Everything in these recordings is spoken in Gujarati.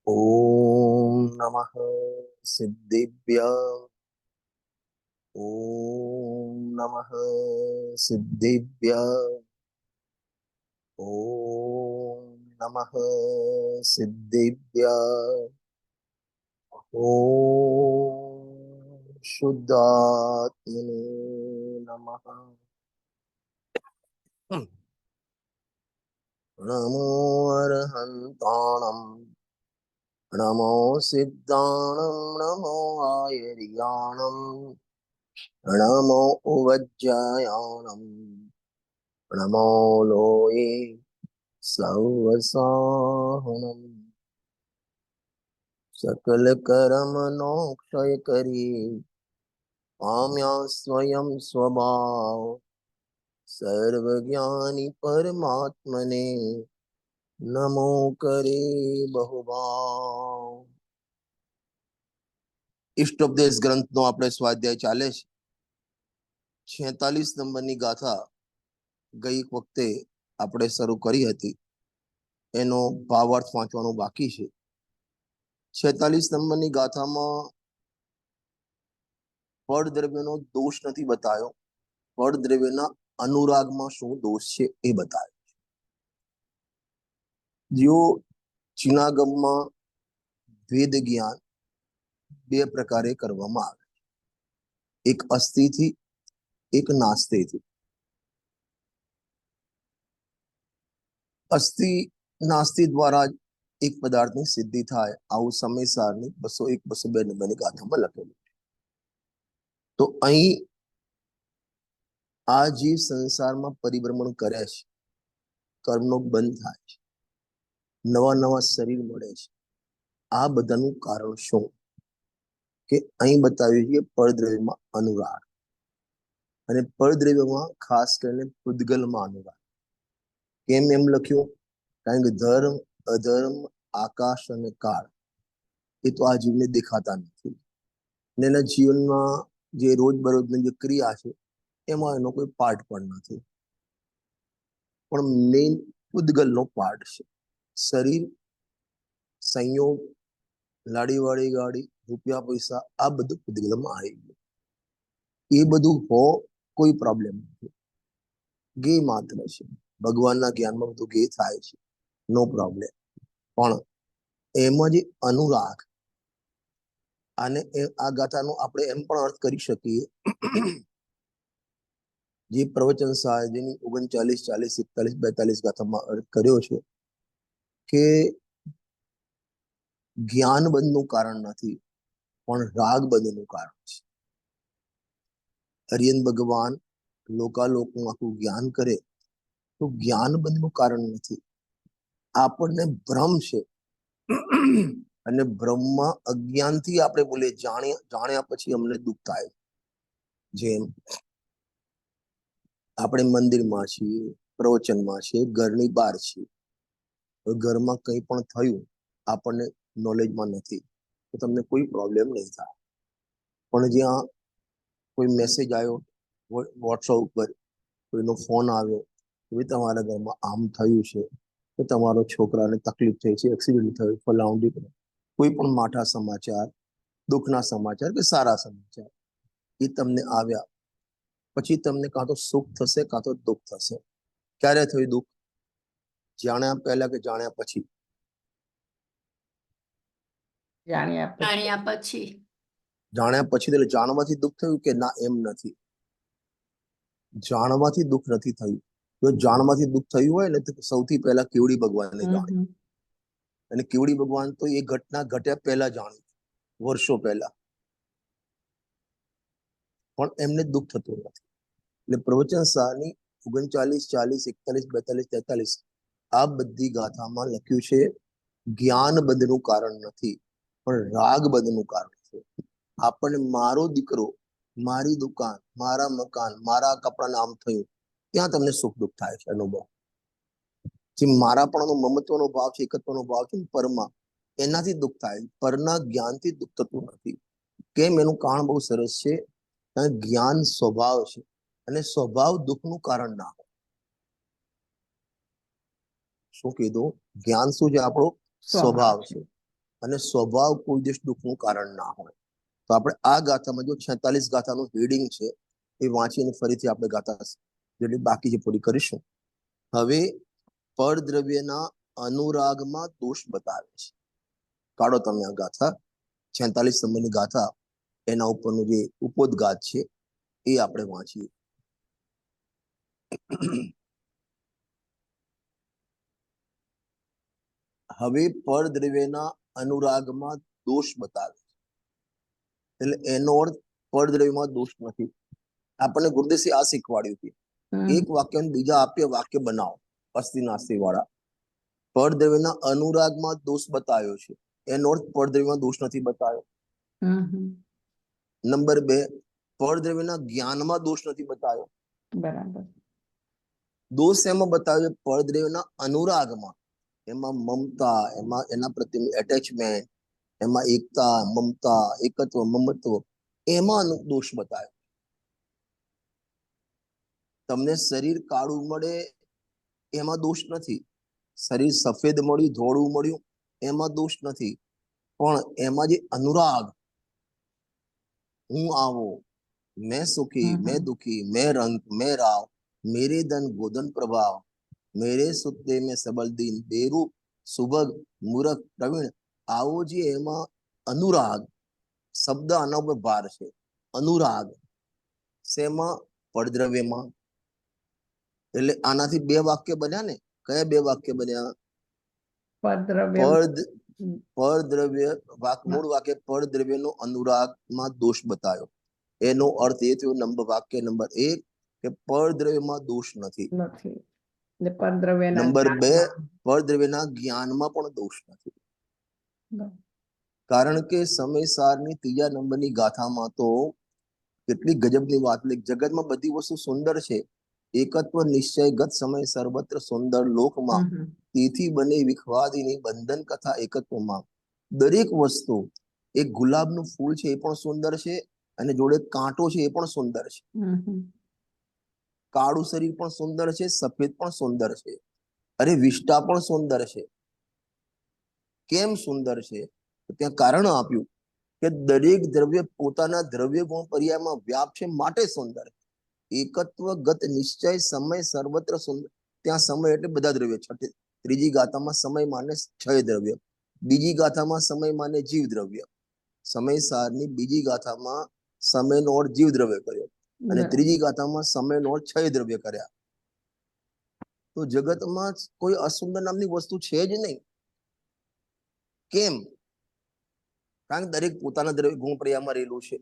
ओम नमः सिद्धिभ्य। ओम नमः सिद्धिभ्य। ओम नमः सिद्धिभ्य। ओम शुद्धात्मने नमः। नमो अर्हन्ताणम्, नमो सिद्धाणम्, नमो आयर्याणम्, नमो उवज्जायाणम्, नमो लोये सौवसाहनम्। सकल कर्म नो क्षय करी, पाम्या स्वयं स्वभाव। सर्वज्ञानी परमात्मने नमो करे बहुभाव। इष्टोपदेश ग्रंथ नो આપણે સ્વાધ્યાય ચાલે છે। 46 નંબરની ગાથા ગઈ વખતે આપણે શરૂ કરી હતી, એનો ભાવાર્થ વાંચવાનો બાકી છે। 46 નંબરની ગાથામાં પરદ્રવ્યનો દોષ નથી બતાવ્યો, પરદ્રવ્યના અનુરાગમાં શું દોષ છે એ બતાવ્યો। જો ચિનાગમમાં વેદ જ્ઞાન બે પ્રકારે કરવામાં આવે, એક અસ્થિથી, એક નાસ્તિથી। અસ્થિ નાસ્તિ દ્વારા જ એક પદાર્થની સિદ્ધિ થાય, આવું સમયસારની 201 202 નંબરની ગાથામાં લખેલું। તો અહીં આ જીવ સંસારમાં પરિભ્રમણ કરે છે, કર્મનો બંધ થાય છે, નવા નવા શરીર મળે છે, આ બધાનું કારણ શું કે અહીં બતાવ્યું છે પરદ્રવ્યમાં અનુરાગ, અને પરદ્રવ્યમાં ખાસ કરીને પૂદગલમાં અનુરાગ। કેમ એમ લખ્યું? કારણ કે ધર્મ અધર્મ આકાશ અને કાળ એ તો આ જીવને દેખાતા નથી, અને એના જીવનમાં જે રોજબરોજની જે ક્રિયા છે એમાં એનો કોઈ પાર્ટ પણ નથી, પણ મેઇન પૂદગલનો પાર્ટ છે। શરીર, સંયોગ, લાડીવાળી ગાડી, રૂપિયા પૈસા, આ બધું પૂદગલમાં આવી ગયું। એ બધું હો કોઈ પ્રોબ્લેમ નથી, ગે માત્ર છે। ભગવાનના જ્ઞાનમાં બધું ગે થાય છે, નો પ્રોબ્લેમ। પણ એમાં જે અનુરાગ, અને આ ગાથાનો આપણે એમ પણ અર્થ કરી શકીએ, જે પ્રવચન સાહેબની 39 40 41 42 ગાથામાં અર્થ કર્યો છે કે જ્ઞાન બંધનું કારણ નથી, પણ રાગ બંધનું કારણ છે। હરિયન ભગવાન લોકાલોકનું આખું જ્ઞાન કરે તો જ્ઞાન બંધનું કારણ નથી, આપણને ભ્રમ છે, અને બ્રહ્મમાં અજ્ઞાનથી આપણે બોલીએ, જાણ્યા પછી અમને દુઃખ થાય। જેમ આપણે મંદિરમાં છીએ, પ્રવચનમાં છીએ, ઘરની બહાર છીએ, ઘરમાં કંઈ પણ થયું આપણને નોલેજમાં નથી તો તમને કોઈ પ્રોબ્લેમ નહીં થાય, પણ જ્યાં કોઈ મેસેજ આવ્યો વોટ્સઅપ ઉપર, કોઈનો ફોન આવ્યો કે તમારા ઘરમાં આમ થયું છે, તો તમારો છોકરાને તકલીફ થઈ છે, એક્સિડન્ટ થયું, ફલાણું ઢીકણું, કોઈ પણ માઠા સમાચાર, દુઃખના સમાચાર કે સારા સમાચાર એ તમને આવ્યા પછી તમને કાં તો સુખ થશે કાં તો દુઃખ થશે। ક્યારે થયું દુઃખ? જાણ્યા પહેલા કે જાણ્યા પછી? જાણ્યા પછી। જાણ્યા પછી એટલે જાણવાથી દુઃખ થયું કે ના? એમ નથી, જાણવાથી દુઃખ નથી થયું। જો જાણવાથી દુઃખ થયું હોય ને તો સૌથી પહેલા કેવડી ભગવાનને જાણ્યું, અને કેવડી ભગવાન તો એ ઘટના ઘટ્યા પહેલા જાણ્યું, વર્ષો પહેલા, પણ એમને દુઃખ થતું નથી। એટલે પ્રવચન સારની 39 40 41 42 43 આ બધી ગાથામાં લખ્યું છે જ્ઞાન બંધનું કારણ નથી, પણ રાગ બંધનું કારણ છે। આપણને મારો દીકરો, મારી દુકાન, મારા મકાન, મારા કપડાને આમ થયું, ત્યાં તમને સુખ દુઃખ થાય છે, અનુભવ। જે મારા પણ મમત્વનો ભાવ છે, એકત્વનો ભાવ છે પરમાં, એનાથી દુઃખ થાય, પરના જ્ઞાનથી દુઃખ થતું નથી। કેમ? એનું કારણ બહુ સરસ છે, કારણ જ્ઞાન સ્વભાવ છે, અને સ્વભાવ દુઃખનું કારણ ના હોય। શું કીધું? જ્ઞાન શું છે? આપણો સ્વભાવ છે, અને સ્વભાવ કોઈ દિવસ દુઃખનું કારણ ના હોય. તો આપણે આ ગાથામાં જો 46 ગાથાનું હેડિંગ છે એ વાંચીને ફરીથી આપણે ગાથા જેટલી બાકી છે પૂરી કરીશું. હવે પરદ્રવ્યના અનુરાગમાં દોષ બતાવે છે. કાઢો તમે આ ગાથા 46 નંબરની ગાથા, એના ઉપરનું જે ઉપોદગાત છે એ આપણે વાંચીએ. હવે પરદ્રવ્યના અનુરાગમાં દોષ બતાવે છે. એટલે એનો અર્થ પરદ્રવ્યમાં દોષ નથી. આપણને ગુરુદેવસિંહ આ શીખવાડ્યું હતું, એક વાક્ય બીજા આપીએ વાક્ય બનાવો અસ્તિ નાસ્તિ વાળા. પરદ્રવ્યના અનુરાગમાં દોષ બતાવ્યો છે, એનો અર્થ પરદ્રવ્યમાં દોષ નથી બતાવ્યો. નંબર 2, પરદ્રવ્યના જ્ઞાનમાં દોષ નથી બતાવ્યો. બરાબર. દોષ એમાં બતાવ્યો પરદ્રવ્યના અનુરાગમાં, એમાં મમતા, એમાં એના પ્રત્યેનું એટેચમેન્ટ, એમાં એકતા, મમતા, એકત્વ, મમત્વ, એમાં દોષ બતાવ્યો. તમને શરીર કાળું મળે એમાં દોષ નથી, શરીર સફેદ મળ્યું, ધોળું મળ્યું એમાં દોષ નથી, પણ એમાં જે અનુરાગ, હું આવો, मैं सुखी, मैं दुखी, मैं रंग, मैं राव, मेरे धन गोधन प्रभाव, मेरे सुते में सबल दिन, बेरूप सुभग मूर्ख प्रवीण, આવો જે એમાં અનુરાગ શબ્દ આના ઉપર ભાર છે. અનુરાગ શેમાં? પરદ્રવ્યમાં. એટલે આનાથી 2 વાક્ય બન્યા ને. કયા 2 વાક્ય બન્યા? પરદ્રવ્ય મૂળ વાક્ય પરદ્રવ્યનો અનુરાગમાં દોષ બતાવ્યો. એનો અર્થ એ થયો વાક્ય નંબર 1 કે પરદ્રવ્યમાં દોષ નથી. નંબર 2, પરદ્રવ્યના જ્ઞાનમાં પણ દોષ નથી. કારણ કે સમયસારની 3જા નંબરની ગાથામાં તો કેટલી ગજબની વાત લખી. જગતમાં બધી વસ્તુ સુંદર છે, એકત્વ નિશ્ચય ગત સમય સર્વત્ર સુંદર લોકમાં, તેથી બને વિખવાદીની બંધન કથા એકત્વમાં. દરેક વસ્તુ, એક ગુલાબનું ફૂલ છે એ પણ સુંદર છે, અને જોડે કાંટો છે એ પણ સુંદર છે. કાળું શરીર પણ સુંદર છે, સફેદ પણ સુંદર છે, અરે વિષ્ટા પણ સુંદર છે. કેમ સુંદર છે? ત્યાં કારણ આપ્યું કે દરેક દ્રવ્ય પોતાના દ્રવ્ય ગુણ પર્યાયમાં વ્યાપ છે, માટે સુંદર. એકત્વ ગત નિશ્ચય સમય સર્વત્ર સુંદર. ત્યાં સમય એટલે બધા દ્રવ્ય. ત્રીજી ગાથામાં સમય માને ક્ષય દ્રવ્ય, બીજી ગાથામાં સમય માને જીવ દ્રવ્ય. સમયસારની બીજી ગાથામાં સમયનો અર્થ જીવ દ્રવ્ય કર્યો, અને ત્રીજી ગાથામાં સમયનો અર્થ ક્ષય દ્રવ્ય કર્યા. તો જગતમાં કોઈ અસુંદર નામની વસ્તુ છે જ નહીં. કેમ? કારણ કે દરેક પોતાના દ્રવ્ય ગુણ પર્યાયમાં રહેલું છે,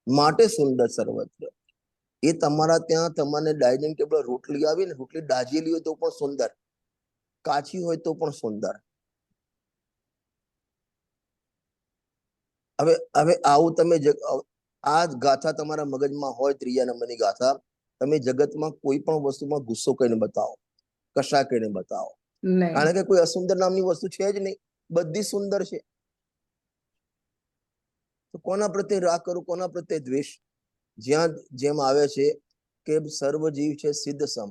માટે સુંદર સર્વત્ર. એ તમારા ત્યાં તમને ડાઇનિંગ ટેબલ રોટલી આવી ને, રોટલી દાઝેલી હોય તો પણ સુંદર, કાચી હોય તો પણ સુંદર. હવે આવું તમે આ ગાથા તમારા મગજમાં હોય, 3જા નંબરની ગાથા, તમે જગતમાં કોઈ પણ વસ્તુમાં ગુસ્સો કરીને બતાવો, કશા કરીને બતાવો, કારણ કે કોઈ અસુંદર નામની વસ્તુ છે જ નહીં, બધી સુંદર છે. તો કોના પ્રત્યે રાગ કરું, કોના પ્રત્યે દ્વેષ? જ્યાં જેમ આવે છે કે સર્વ જીવ છે સિદ્ધ સમ,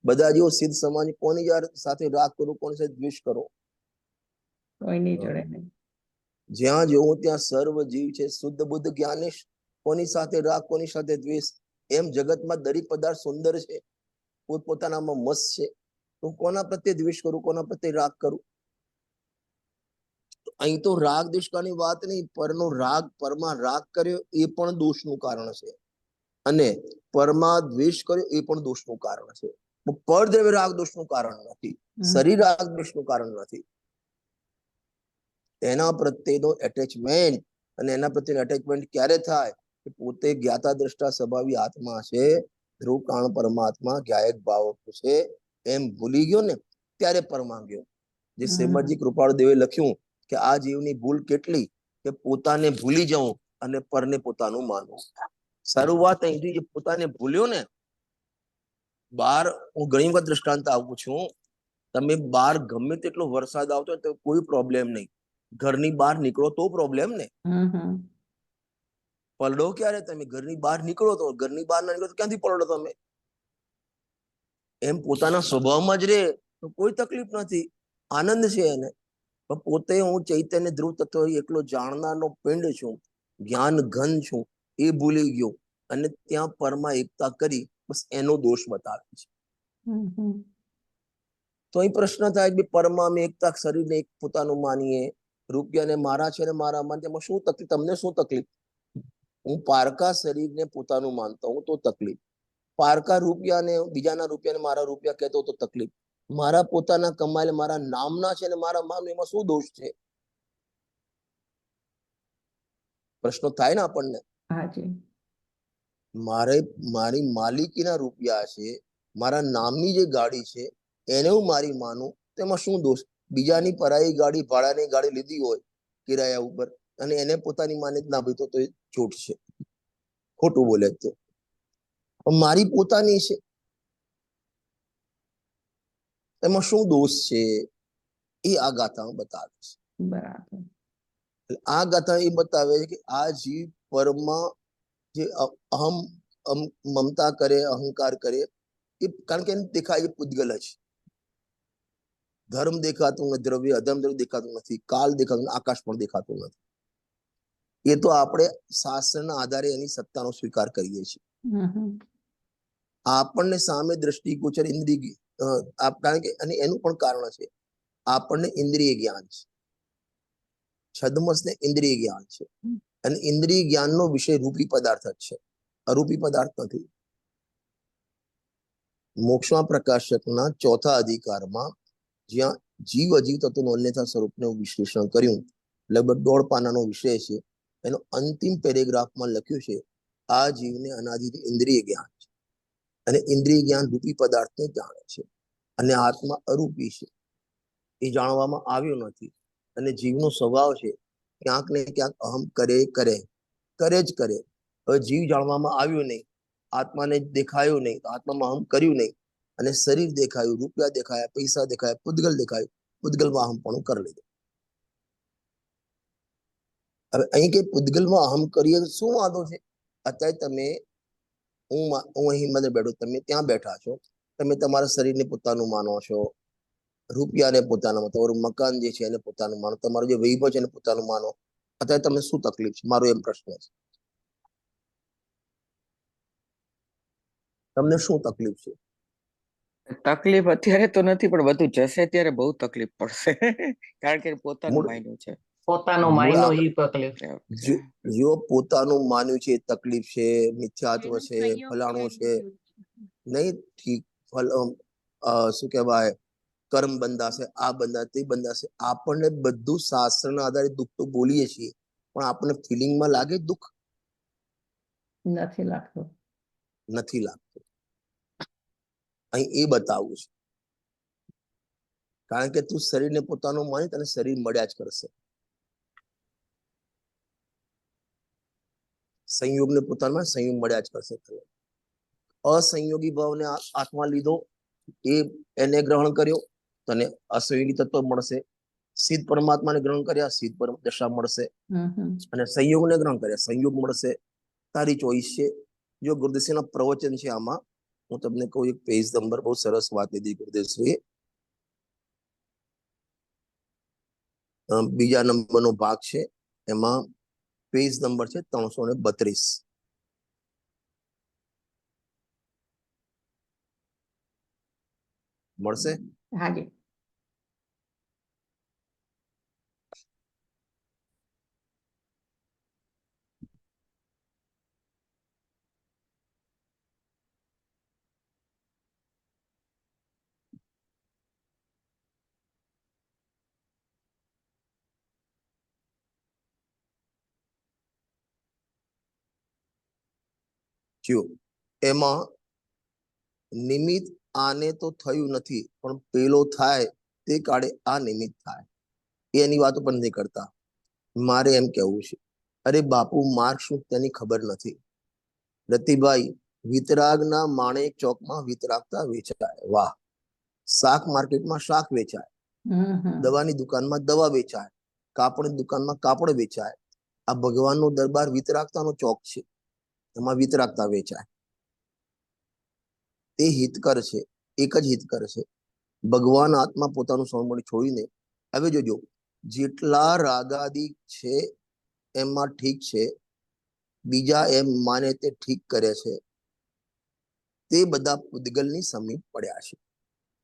બધા જીવો સિદ્ધ સમાજ, કોની સાથે રાગ કરું, કોની સાથે દ્વેષ કરો? કોઈની જોડે નહીં. જ્યાં જોવું ત્યાં સર્વ જીવ છે શુદ્ધ બુદ્ધ જ્ઞાનેશ, કોની સાથે રાગ, કોની સાથે દ્વેષ? એમ જગતમાં દરેક પદાર્થ સુંદર છે, પોતપોતાનામાં મસ્ત છે, તો કોના પ્રત્યે દ્વેષ કરું, કોના પ્રત્યે રાગ કરું? અહીં તો રાગ દ્વેષની વાત નહીં, પરનો રાગ, પરમાં રાગ કર્યો એ પણ દોષનું કારણ છે, અને પરમાં દ્વેષ કર્યો એ પણ દોષનું કારણ છે. પરદ્રવ્ય રાગ દોષનું કારણ નથી, શરીર રાગ દ્વેષનું કારણ નથી. એના પ્રત્યેનો એટેચમેન્ટ, અને એના પ્રત્યેનો એટેચમેન્ટ ક્યારે થાય? કે પોતે જ્ઞાતા દ્રષ્ટા સ્વભાવી આત્મા છે, ધ્રુવ કાણ પરમાત્મા, જ્ઞાયક ભાવ છે, એમ ભૂલી ગયો ને ત્યારે પરમાંગ્યો. જે શ્રીમદજી કૃપાળુ દેવે લખ્યું કે આ જીવની ભૂલ કેટલી, કે પોતાને ભૂલી જવું અને પરને પોતાનું માનવું. શરૂઆત અહીંથી, જે પોતાને ભૂલ્યો ને, બહાર હું ઘણી વખત દ્રષ્ટાંત આપું છું, તમે બહાર ગમે તેટલો વરસાદ આવતો હોય તો કોઈ પ્રોબ્લેમ નહીં, ઘરની બહાર નીકળો તો પ્રોબ્લેમ ને. પલડો ક્યારે? તમે ઘરની બહાર નીકળો તો. ઘરની બહાર ના નીકળો તો ક્યાંથી પલડો તમે? એમ પોતાના સ્વભાવમાં જ રહે તો કોઈ તકલીફ નથી, આનંદ છે એને. પણ પોતે હું ચૈતન્ય ધ્રુવ તત્વ એકલો જાણનારનો પિંડ છું, જ્ઞાન ઘન છું, એ ભૂલી ગયો અને ત્યાં પરમાં એકતા કરી, બસ એનો દોષ બતાવે છે. તો અહીં પ્રશ્ન થાય કે પરમાં અમે એકતા, શરીરને એક પોતાનું માનીએ, રૂપિયાને મારા છે ને મારા માન, એમાં શું તકલીફ? તમને શું તકલીફ? હું પારકા શરીરને પોતાનું માનતો હું તો તકલીફ, પારકા રૂપિયાને બીજાના રૂપિયાને મારા રૂપિયા કહેતો તો તકલીફ, મારા પોતાના કમાયેલા મારા નામના છે ને મારા માન, એમાં શું દોષ છે? પ્રશ્નો થાય ને આપણને. મારી માલિકીના રૂપિયા છે, મારા નામની જે ગાડી છે એને હું મારી માનું, તેમાં શું દોષ? બીજાની પરાઈ ગાડી, ભાડાની ગાડી લીધી હોય કિરાયા ઉપર અને એને પોતાની માને જ ના ભાઈ તો એ છૂટ છે, ખોટું બોલે તો. મારી પોતાની છે, એમાં શું દોષ છે? એ આ ગાથા બતાવે છે. બરાબર. આ ગાથા એ બતાવે છે કે આ જીવ પરમાં જે અહમ મમતા કરે, અહંકાર કરે, એ કારણ કે એને દેખાય એ પૂતગલ છે. ધર્મ દેખાતું નથી, દ્રવ્ય અધર્મ દેખાતું નથી, કાલ દેખાતું, આકાશ પણ દેખાતું નથી. એ તો આપણે શાસ્ત્રના આધારે એની સત્તાનો સ્વીકાર કરીએ છીએ. આપણને સામે દ્રષ્ટિ ગોચર ઇન્દ્રિય, કારણ કે અને એનું પણ કારણ છે, આપણને ઇન્દ્રિય જ્ઞાન છે, છદ્મસને ઇન્દ્રિય જ્ઞાન છે, અને ઇન્દ્રિય જ્ઞાનનો વિષય રૂપી પદાર્થ જ છે, અરૂપી પદાર્થ નથી. મોક્ષમાં પ્રકાશકના ચોથા અધિકારમાં જ્યાં જીવ અજીવ તત્વનું અન્યથા સ્વરૂપનું વિશ્લેષણ કર્યું, લગભગ 1.5 પાનાનો વિષય છે, એનો અંતિમ પેરેગ્રાફમાં લખ્યું છે આ જીવને અનાદિથી ઇન્દ્રિય જ્ઞાન છે અને ઇન્દ્રિય જ્ઞાન રૂપી પદાર્થને જાણે છે અને આત્મા અરૂપી છે, એ જાણવામાં આવ્યું નથી. અને જીવનો સ્વભાવ છે ક્યાંક ને ક્યાંક અહમ કરે જ કરે. હવે જીવ જાણવામાં આવ્યું નહીં, આત્માને દેખાયું નહીં, આત્મામાં અહમ કર્યું નહીં, અને શરીર દેખાયું, રૂપિયા દેખાયા, પૈસા દેખાયા, પૂતગલ દેખાયું, પૂતગલમાં અહમ પણ કરી લીધું. હવે અહીં કે પૂતગલમાં અહમ કરીએ શું વાંધો છે? અત્યારે તમે હું અહીં મને બેઠો, તમે ત્યાં બેઠા છો, તમે તમારા શરીરને પોતાનું માનો છો, રૂપિયાને પોતાના, તમારું મકાન જે છે એને પોતાનું માનો, તમારું જે વૈભવ છે એને પોતાનું માનો. અત્યારે તમને શું તકલીફ છે? મારો એમ પ્રશ્ન છે, તમને શું તકલીફ છે? તકલીફ અત્યારે તો નથી, પણ બધું જશે ત્યારે બહુ તકલીફ પડશે, કારણ કે પોતાનું માન્યું છે. પોતાનો માયનો ઈ તકલીફ. જો પોતાનું માન્યું છે તકલીફ છે, મિથ્યાત્વ છે, ફલાણું છે, નહીં ઠીક, શું કહેવાય, કર્મ બંધાશે, આ બંધા તે બંધાશે. આપણને બધું શાસ્ત્રના આધારે દુઃખ તો બોલીએ છીએ, પણ આપણને ફિલિંગમાં લાગે દુઃખ? નથી લાગતું. નથી લાગતું. અહીં એ બતાવવું છે, કારણ કે તું શરીરને પોતાનું માની, તને શરીર મળ્યા જ કરશે. સંયોગને પોતાના સંયોગ મળ્યા જ કરશે. અસંયોગી ભાવને આત્મા લીધો, એને ગ્રહણ કર્યો, તને અસંયોગી તત્વ મળશે. સિદ્ધ પરમાત્માને ગ્રહણ કર્યા, સિદ્ધ પરમ દશા મળશે, અને સંયોગને ગ્રહણ કર્યા, સંયોગ મળશે. તારી ચોઈસ છે. જો ગુરુદેવના પ્રવચન છે આમાં, હું તમને કહું, એક પેજ નંબર, બહુ સરસ વાત લીધી ગુરુદેવશ્રીએ. બીજા નંબરનો ભાગ છે, એમાં પેજ નંબર છે 332. મળશે? હાજી. એમાં નિમિત્ત આને તો થયું નથી, પણ પેલો થાય તે કાળે આ નિમિત્ત થાય, એની વાતો પણ નહીં કરતા. મારે એમ કેવું છે, અરે બાપુ, માર્ગ શું તેની ખબર નથી. રતિભાઈ, વિતરાગના માણેક ચોકમાં વિતરાગતા વેચાય. વાહ! શાક માર્કેટમાં શાક વેચાય, દવાની દુકાનમાં દવા વેચાય, કાપડની દુકાનમાં કાપડ વેચાય. આ ભગવાનનો દરબાર વિતરાગતાનો ચોક છે, એમાં વિતરાગતા વેચાય. તે હિતકર છે, એક જ હિતકર છે. ભગવાન આત્મા પોતાનું સમર્પણ છોડીને, હવે જોજો, જેટલા રાગાદિ છે એમાં ઠીક છે, બીજા એમ માને તે ઠીક કરે છે, તે બધા પૂદગલની સમીપ પડ્યા છે.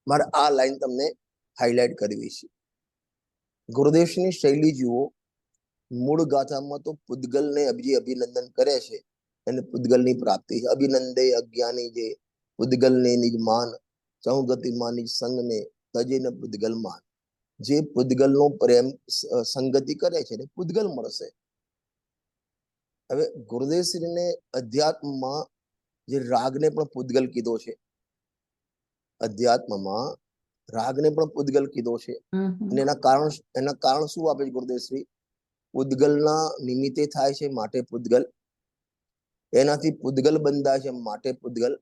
મારે આ લાઈન તમને હાઇલાઇટ કરવી છે. ગુરુદેવની શૈલી જુઓ, મૂળ ગાથામાં તો પૂદગલને જે અભિનંદન કરે છે એને પૂદગલની પ્રાપ્તિ છે. અભિનંદે અજ્ઞાની જે પૂદગલને નિજ માન, ચહુગતિમાં નિજ સંગને તજે ન પૂદગલ માન. જે પૂદગલનો પ્રેમ સંગતિ કરે છે એને પૂદગલ મળશે. હવે ગુરુદેવશ્રીને અધ્યાત્મમાં જે રાગને પણ પૂદગલ કીધો છે, અધ્યાત્મમાં રાગને પણ પૂદગલ કીધો છે. અને એના કારણ શું આપે છે ગુરુદેવશ્રી? પૂદગલના નિમિત્તે થાય છે માટે પૂદગલ, એનાથી પૂદગલ બંધાય છે માટે પૂદગલ,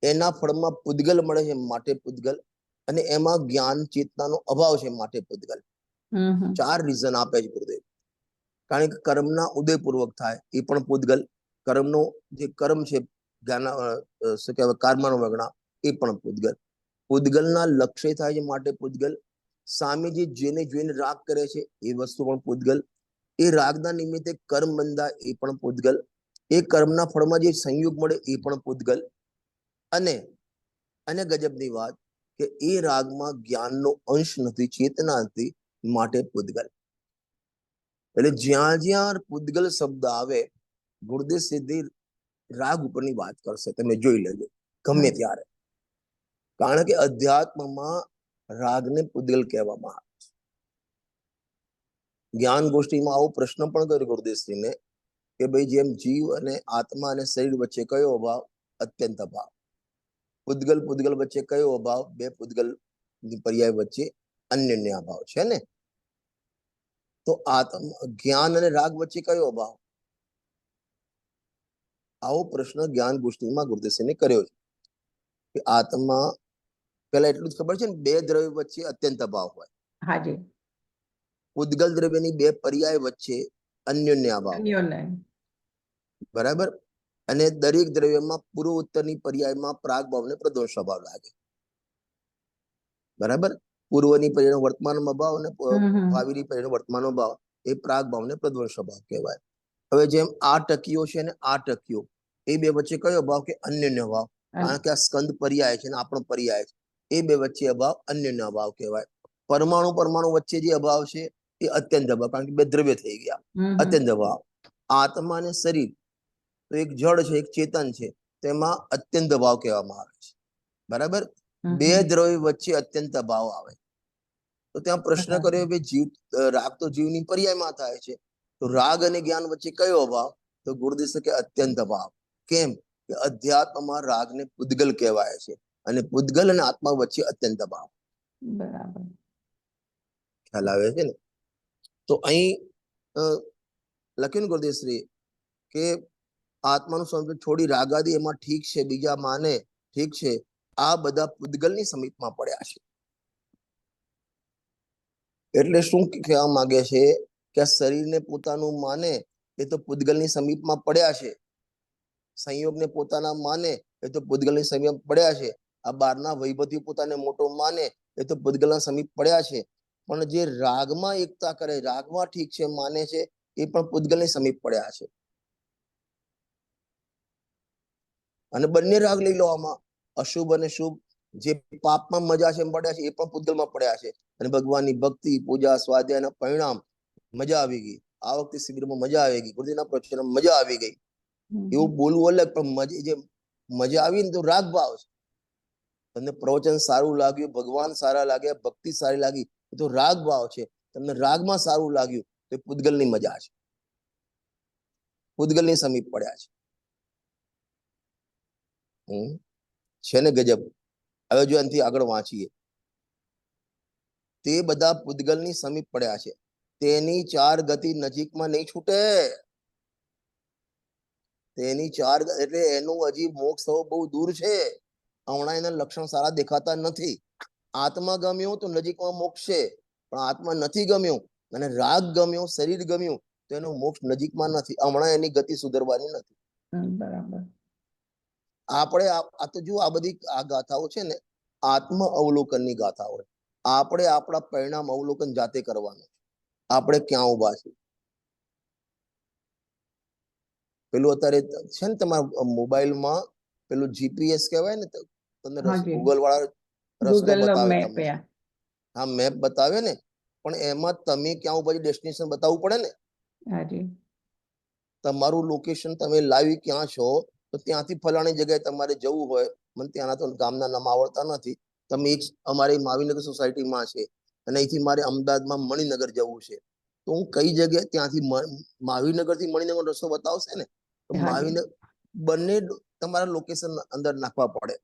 એના ફળમાં પૂદગલ મળે છે માટે પૂદગલ, અને એમાં જ્ઞાન ચેતનાનો અભાવ છે માટે પૂદગલ. 4 રીઝન આપે છે ગુરુદેવ. કારણ કે કર્મના ઉદયપૂર્વક થાય એ પણ પૂદગલ, કર્મનો જે કર્મ છે જ્ઞાન શું કહેવાય કર્મનો વગણા એ પણ પૂદગલ, પૂદગલના લક્ષ્ય થાય છે માટે પૂદગલ, સામે જેને જોઈને રાગ કરે છે એ વસ્તુ પણ પૂદગલ, એ રાગના નિમિત્તે કર્મ બંધાય એ પણ પૂદગલ, એ કર્મના ફળમાં જે સંયોગ મળે એ પણ પૂદગલ, અને ગજબની વાત કે એ રાગમાં જ્ઞાનનો અંશ નથી, ચેતના નથી માટે પૂદગલ. એટલે જ્યાં જ્યાં પૂદગલ શબ્દ આવે ગુરુદેવ સીધી રાગ ઉપરની વાત કરશે, તમે જોઈ લેજો ગમે ત્યારે. કારણ કે અધ્યાત્મમાં રાગને પૂદગલ કહેવામાં આવે છે. જ્ઞાન ગોષ્ઠીમાં આવો પ્રશ્ન પણ કર્યો ગુરુદેવશ્રીને કે ભાઈ જેમ જીવ અને આત્મા અને શરીર વચ્ચે કયો અભાવ? અત્યંત અભાવ. પૂદગલ વચ્ચે કયો અભાવ? 2 પૂદગલ પર્યાય વચ્ચે અન્યોન્ય અભાવ છે ને. તો જ્ઞાન અને રાગ વચ્ચે કયો અભાવ? આવો પ્રશ્ન જ્ઞાન ગોષ્ઠીમાં ગુરુદેવશ્રીને કર્યો છે કે આત્મા, પેલા એટલું જ ખબર છે ને 2 દ્રવ્ય વચ્ચે અત્યંત અભાવ હોય. હાજી. પૂદગલ દ્રવ્યની 2 પર્યાય વચ્ચે અન્યોન્ય અભાવ, બરાબર. અને દરેક દ્રવ્યમાં પૂર્વ ઉત્તરની પર્યાયમાં પ્રાગ ભાવને પ્રદોષ ભાવ લાગે, બરાબર. પૂર્વની પર્યાયનો વર્તમાનમાં ભાવ અને ભાવિની પર્યાયનો વર્તમાનનો ભાવ એ પ્રાગ ભાવને પ્રદોષ ભાવ કહેવાય. હવે જેમ આ ટકીઓ છે ને આ ટકીઓ, એ 2 વચ્ચે કયો ભાવ? કે અન્યોન્ય ભાવ. કારણ કે આ સ્કંદ પર્યાય છે ને આપણો પર્યાય છે, એ 2 વચ્ચે અભાવ અન્યોન્ય અભાવ કહેવાય. પરમાણુ વચ્ચે જે અભાવ છે એ અત્યંત અભાવ, કારણ કે 2 દ્રવ્ય થઈ ગયા, અત્યંત અભાવ. આત્મા અને શરીર તો એક જળ છે એક ચેતન છે, તેમાં અત્યંત અભાવ કહેવામાં આવે છે, બરાબર. 2 દ્રવ્ય વચ્ચે અત્યંત અભાવ આવે. તો ત્યાં પ્રશ્ન કર્યો કે જીવ રાગ તો જીવની પર્યાયમાં થાય છે, તો રાગ અને જ્ઞાન વચ્ચે કયો અભાવ? તો ગુરુદેવ કે અત્યંત અભાવ. કેમ? કે અધ્યાત્મમાં રાગને પૂદગલ કહેવાય છે અને પૂદગલ અને આત્મા વચ્ચે અત્યંત અભાવ. બરાબર. ખ્યાલ આવે છે ને? તો અહીં લખ્યું ને ગુરુદેવશ્રી કે આત્માનું સંબંધ છોડી રાગાદી એમાં ઠીક છે, બીજા માને ઠીક છે, આ બધા પૂદગલની સમીપમાં પડ્યા છે. એટલે શું કહેવા માંગે છે કે શરીરને પોતાનું માને એ તો પૂદગલની સમીપમાં પડ્યા છે, સંયોગને પોતાના માને એ તો પૂદગલની સમીપ પડ્યા છે, આ બહારના વૈભવથી પોતાને મોટો માને એ તો પૂદગલના સમીપ પડ્યા છે. પણ જે રાગમાં એકતા કરે, રાગમાં ઠીક છે માને છે, એ પણ પૂદગલની સમીપ પડ્યા છે. અને બંને રાગ લઈ લો આમાં, અશુભ અને શુભ, જે પાપમાં મજા છે પડ્યા છે એ પણ પૂદગલમાં પડ્યા છે. અને ભગવાનની ભક્તિ, પૂજા, સ્વાધ્યાયના પરિણામ, મજા આવી ગઈ. આ વખતે શિબિરમાં મજા આવી ગઈ, ગુરુજીના પ્રવચનમાં મજા આવી ગઈ, એવું બોલવું અલગ, પણ જે મજા આવી ને તો રાગ ભાવ છે. તમને પ્રવચન સારું લાગ્યું, ભગવાન સારા લાગ્યા, ભક્તિ સારી લાગી, એ તો રાગ ભાવ છે. તમને રાગમાં સારું લાગ્યું તો એ પૂદગલની મજા છે, પૂદગલની સમીપ પડ્યા છે ને ગજબ. હવે જો એનાથી આગળ વાંચીએ, તે બધા પૂદગલની સમીપ પડ્યા છે, તેની 4 ગતિ નજીકમાં નહીં છૂટે. તેની 4 એટલે એનું હજી મોક્ષ થવો બહુ દૂર છે. હમણાં એના લક્ષણ સારા દેખાતા નથી. આત્મા ગમ્યો તો નજીકમાં મોક્ષ છે, પણ આત્મા નથી ગમ્યો અને રાગ ગમ્યો, શરીર ગમ્યું, તો એનો મોક્ષ નજીકમાં નથી. હમણાં એની ગતિ સુધરવાની નથી. બરાબર. આપણે આ તો જો આ બધી આ ગાથાઓ છે ને આત્મ અવલોકનની ગાથાઓ. આપણે આપણા પરિણામ અવલોકન જાતે કરવાનું. આપણે ક્યાં ઉભા છે? પેલું અત્યારે છે ને તમારા મોબાઈલમાં પેલું જીપીએસ કહેવાય ને, તમને હાજી ગૂગલ વાળા રસ્તો ગૂગલ બતાવે મેપ તમને. હા, મેપ બતાવે ને, પણ એમાં તમે ક્યાં ઉભા છો ડેસ્ટિનેશન બતાવવું પડે ને. હાજી તમારું લોકેશન તમે લાઈવ ક્યાં છો, તો ત્યાંથી ફલાણી જગ્યાએ તમારે જવું હોય, મને ત્યાંના તો ગામના નામ આવડતા નથી. તમે એક અમારી મહાવીનગર સોસાયટીમાં છે અને અહીંથી મારે અમદાવાદમાં મણિનગર જવું છે, તો હું કઈ જગ્યાએ ત્યાંથી મહાવીનગર થી મણિનગર રસ્તો બતાવશે ને, તો હાજી મહાવીનગર બંને તમારા લોકેશન અંદર નાખવા પડે.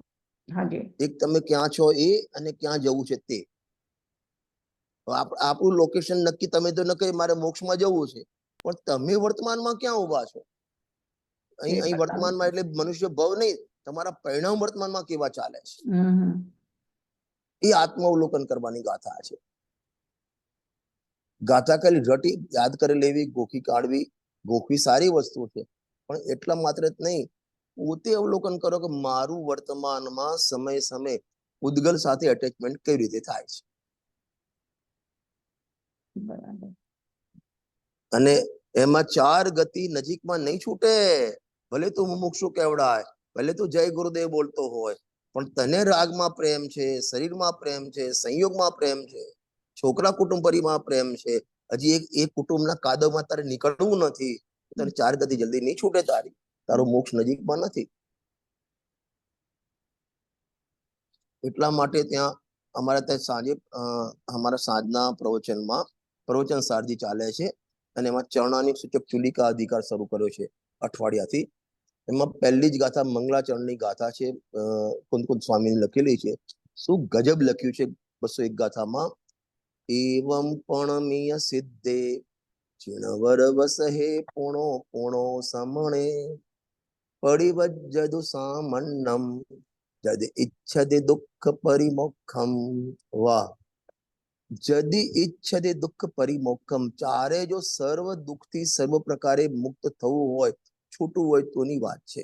હાજી એક તમે ક્યાં છો એ અને ક્યાં જવું છે તે. આપણું લોકેશન નક્કી, તમે તો નક્કી મારે મોક્ષમાં જવું છે, પણ તમે વર્તમાનમાં ક્યાં ઉભા છો? એ અહીં બતાવે વર્તમાનમાં એટલે મનુષ્ય ભવ નહીં, તમારા પરિણામ વર્તમાનમાં કેવા ચાલે છે એ આત્માવલોકન કરવાની ગાથા છે. ગાથા ખાલી રટી યાદ કરી લેવી, ગોખી કાઢવી, ગોખવી સારી વસ્તુ છે, પણ એટલા માત્ર જ નહીં, પોતે અવલોકન કરો કે મારું વર્તમાનમાં સમય સમય ઉદ્ગલ સાથે અટેચમેન્ટ કેવી રીતે થાય છે. બરાબર અને એમાં ચાર ગતિ નજીકમાં નહીં છૂટે. ભલે તું મુમુક્ષુ કેવડાય, ભલે તું જય ગુરુદેવ બોલતો હોય, પણ તને રાગમાં પ્રેમ છે, શરીરમાં પ્રેમ છે, સંયોગમાં પ્રેમ છે, છોકરા કુટુંબ પરિવારમાં પ્રેમ છે, હજી એક કુટુંબના કાદવમાં તારે નીકળવું નથી, તને ચાર ગતિ જલ્દી નહીં છૂટે તારી. તારું મોક્ષ નજીકમાં નથી. એટલા માટે ત્યાં અમારે ત્યાં સાંજે અમારા સાંજના પ્રવચનમાં પ્રવચન સારજી ચાલે છે, અને એમાં ચરણાની સૂચક ચુલિકા અધિકાર શરૂ કર્યો છે અઠવાડિયાથી. એમાં પહેલી જ ગાથા મંગલાચરણની ગાથા છે, કુંદકુંદ સ્વામીની લખેલી છે. શું ગજબ લખ્યું છે 201 ગાથામાં. એવમ પણમીય સિદ્ધે ચિણવર વસહે પૂણો પૂણો સમણે પરિવજ્જદુ સામન્નમ જદ ઇચ્છદે દુઃખ પરિમોક્ષમ. વાહ! જદી ઈચ્છદે દુઃખ પરિમોક્ષમ, ચારે જો સર્વ દુઃખથી સર્વ પ્રકારે મુક્ત થવું હોય, છૂટવું હોય તોની વાત છે.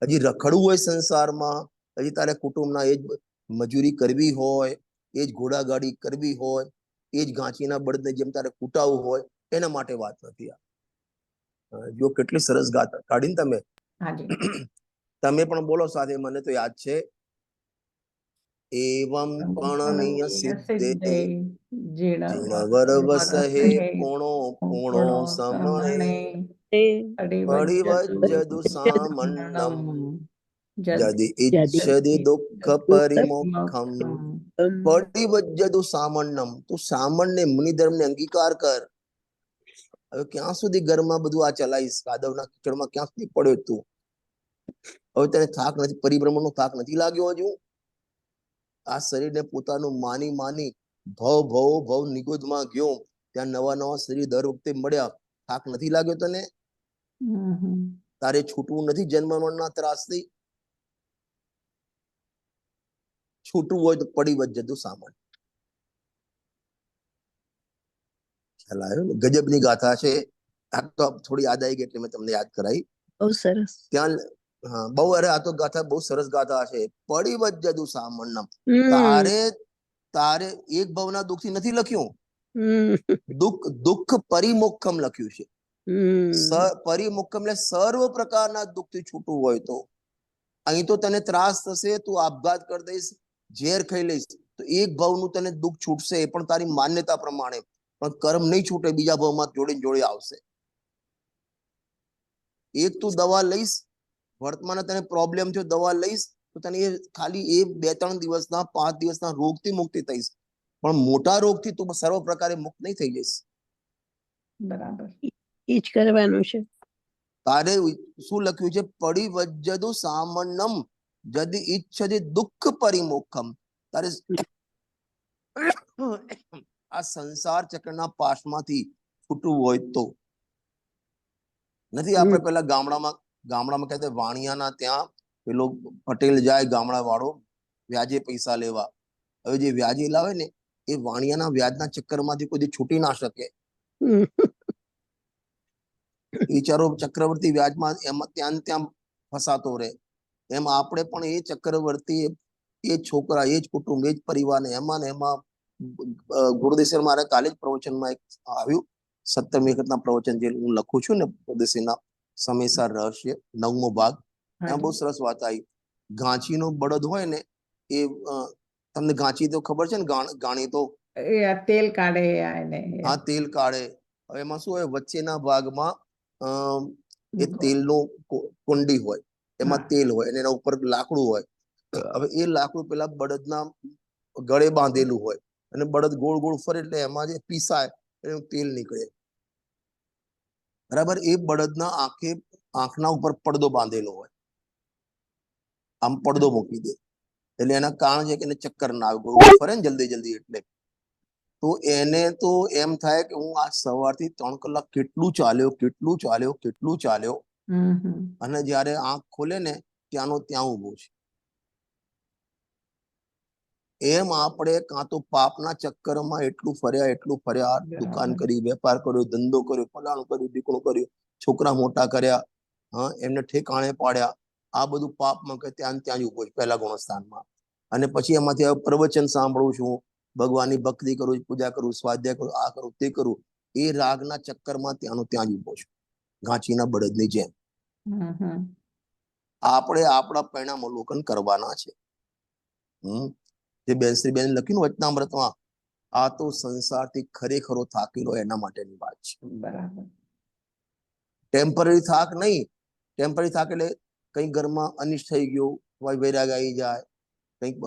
હજી રખડવું હોય સંસારમાં, હજી તારે કુટુંબના એ જ મજૂરી કરવી હોય, એ જ ઘોડાગાડી કરવી હોય, એ જ ઘાંચીના બળદને જેમ તારે કૂટાવવું હોય, એના માટે વાત નથી. જો કેટલી સરસ ગાથા કાઢીને તમે. હાજી તમે પણ બોલો સાથે, મને તો યાદ છે. એવમ પણમીય સિદ્ધે જીણવર વસહે પૂણો પૂણો સમણે પરિવજ્જદુ સામન્નમ જદિ ઇચ્છદિ દુઃખ પરિમોક્ષમ. પરિવજ્જદુ સામન્નમ, તું સામાન્ય મુનિધર્મને અંગીકાર કર. હવે ક્યાં સુધી ઘરમાં બધું આ ચલાવીશ? કાદવના કીચડમાં ક્યાં સુધી પડ્યો તું? હવે તને થાક નથી, પરિભ્રમણનો થાક નથી લાગ્યો હજુ? આ શરીરને પોતાનું માની માની ભવ નિગુદમાં ગયો, ત્યાં નવા નવા શરીર દર વખતે મળ્યા, થાક નથી લાગ્યો તને? તારે છૂટવું નથી જન્મ મરણના ત્રાસથી? છૂટવું હોય તો પરિવજ્જદુ સામન્નમ. ખ્યાલ આવ્યો ને? ગજબની ગાથા છે. આ તો થોડી યાદ આવી ગઈ એટલે મેં તમને યાદ કરાવી. બહુ સરસ. ત્યાં બહુ, અરે આ તો ગાથા બહુ સરસ ગાથા છે. પરિવજ્જદુ સામન્નમ, તારે એક ભવના દુઃખથી નથી લખ્યું, દુઃખ પરિમોક્ષમ લખ્યું છે. પરિમોક્ષમ એટલે સર્વ પ્રકારના દુઃખથી છૂટવું હોય તો. અહીં તો તને ત્રાસ થશે, તું આપઘાત કરી દઈશ, ઝેર ખાઈ લઈશ, તો એક ભાવનું તને દુઃખ છૂટશે, પણ તારી માન્યતા પ્રમાણે. પણ કર્મ નહીં છૂટે, બીજા ભાવમાં જોડે જોડે આવશે. એક તું દવા લઈશ, વર્તમાન તને પ્રોબ્લેમ થયો, દવા લઈશ તો તને એ ખાલી એ 2-3 દિવસના 5 દિવસના રોગથી મુક્તિ થઈશ, પણ મોટા રોગથી તું સર્વ પ્રકારે મુક્ત નહીં થઈ જઈશ. બરાબર એ જ કરવાનું છે. તારે શું લખ્યું છે? પરિવજ્જદુ સામન્નમ જદિ ઇચ્છદિ દુઃખ પરિમોક્ષમ. તારે આ સંસાર ચક્રના પાશમાંથી છૂટવું હોય તો. નથી આપણે પેલા ગામડામાં કહેતે વાણિયાના ત્યાં પેલો પટેલ જાય ગામડા વાળો વ્યાજે પૈસા લેવા. હવે જે વ્યાજે લાવે ને, એ વાણિયાના વ્યાજના ચક્કરમાંથી કોઈ છૂટી ના શકે. વિચારો, ચક્રવર્તી વ્યાજમાં એમાં ત્યાં ફસાતો રહે. એમ આપણે પણ એ ચક્રવર્તી, એ છોકરા, એ જ કુટુંબ, એ જ પરિવાર, ને એમાં ગુરુદેવ મારે કાલે જ પ્રવચનમાં આવ્યું 17મી વખતના પ્રવચન જે હું લખું છું ને પરદેશીના સમયસાર રહસ્ય 9મો ભાગ, એમાં બહુ હાજી સરસ વાત આવી. ઘાંચીનો બળદ હોય ને એ તમને ઘાંચી તો ખબર છે ને, ગાણી તો એ આ તેલ કાઢે એને આ તેલ કાઢે. હવે એમાં શું હોય, વચ્ચેના ભાગમાં એ મૂકો. તેલનું કુંડી હોય, એમાં હા. તેલ હોય અને એના ઉપર લાકડું હોય. હવે એ લાકડું પેલા બળદના ગળે બાંધેલું હોય અને બળદ ગોળ ગોળ ફરે એટલે એમાં જે પીસાય એનું તેલ નીકળે. બરાબર. એ બળદના આંખના ઉપર પડદો બાંધેલો હોય, આમ પડદો મૂકી દે એટલે એના કારણ છે કે એને ચક્કર ના આવે, ગોળ ગોળ ફરે ને જલ્દી જલ્દી. એટલે તો એને તો એમ થાય કે હું આજ સવારથી 3 કલાક કેટલું ચાલ્યો, અને જ્યારે આંખ ખોલે ને ત્યાંનો ત્યાં ઊભો છે. એમ આપણે કાં તો પાપના ચક્કરમાં એટલું ફર્યા, દુકાન કરી, વેપાર કર્યો, ધંધો કર્યો, ફલાણું કર્યું, ઢીકણું કર્યું, છોકરા મોટા કર્યા, એમને ઠેકાણે પાડ્યા, આ બધું પાપમાં કે ત્યાં જ ઊભો છે પહેલા ગુણસ્થાનમાં. અને પછી એમાંથી પ્રવચન સાંભળું છું, ભગવાનની ભક્તિ કરું, પૂજા કરું, સ્વાધ્યાય કરું, આ કરું તે કરું, એ રાગના ચક્કરમાં ત્યાંનો ત્યાં જ ઊભો છું, ઘાંચીના બળદની જેમ. આપણે આપણા પરિણામ અવલોકન કરવાના છે. જે બેનશ્રી બેન લખ્યું ને વચનામૃતમાં, આ તો સંસારથી ખરેખરો થાકેલો એના માટેની વાત છે. બરાબર. ટેમ્પરરી થાક નહીં. ટેમ્પરરી થાક એટલે કઈ ઘરમાં અનિષ્ટ થઈ ગયો, વૈરાગ આવી જાય, કંઈક